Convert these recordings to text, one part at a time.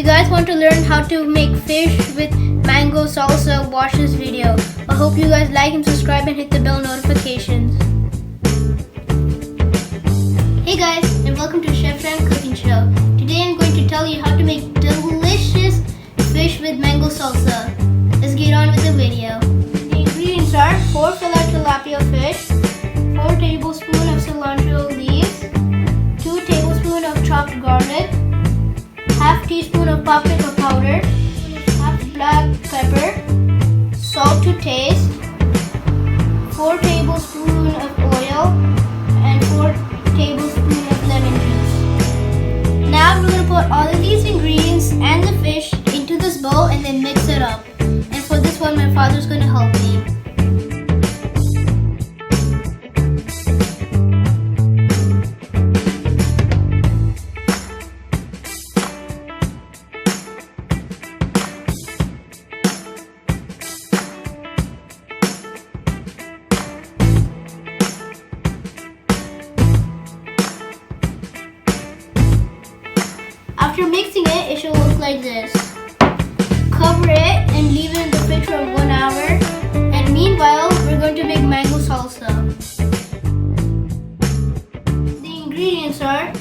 you guys want to learn how to make fish with mango salsa, watch this video. I hope you guys like and subscribe and hit the bell notifications. Hey guys, and welcome to Chef Ran Cooking Show. Today I'm going to tell you how to make delicious fish with mango salsa. Let's get on with the video. The ingredients are 4 fillet tilapia fish, 4 tablespoons of cilantro leaves, 2 tablespoons of chopped garlic, half teaspoon of paprika powder, half black pepper, salt to taste, 4 tablespoons of oil, and 4 tablespoons of lemon juice. Now we're going to put all of these ingredients and the fish into this bowl and then mix it up. And for this one, my father's going to help me. After mixing it, it should look like this. Cover it and leave it in the fridge for 1 hour. And meanwhile, we're going to make mango salsa. The ingredients are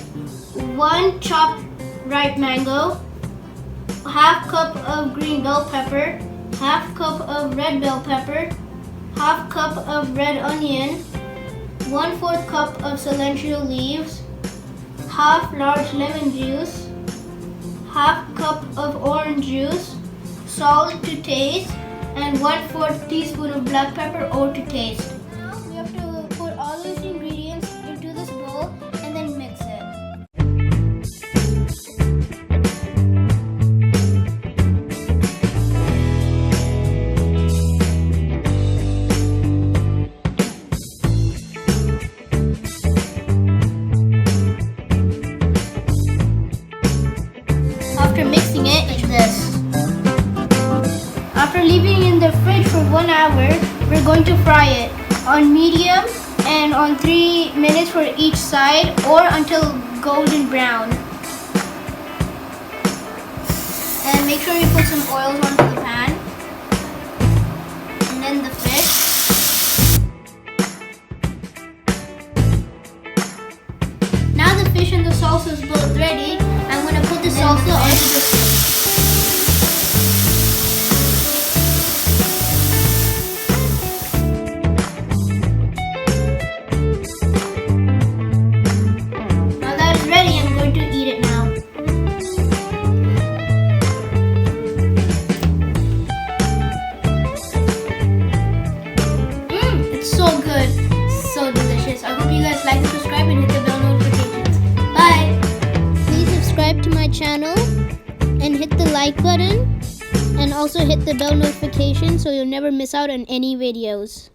1 chopped ripe mango, half cup of green bell pepper, half cup of red bell pepper, half cup of red onion, 1/4 cup of cilantro leaves, half large lemon juice, half cup of orange juice, salt to taste, and 1/4 teaspoon of black pepper all to taste. Now we have to put all these ingredients into this bowl and then mix it. After mixing it, it's this. After leaving it in the fridge for 1 hour, we're going to fry it on medium and on 3 minutes for each side or until golden brown. And make sure you put some oils onto the pan. And then the fish. Now the fish and the salsa is both ready. I'm going to put the salsa onto the fish. Now that is ready, I'm going to eat it now. It's so good. So delicious. I hope you guys like and subscribe and hit the bell notifications. Bye! Subscribe to my channel and hit the like button and also hit the bell notification so you'll never miss out on any videos.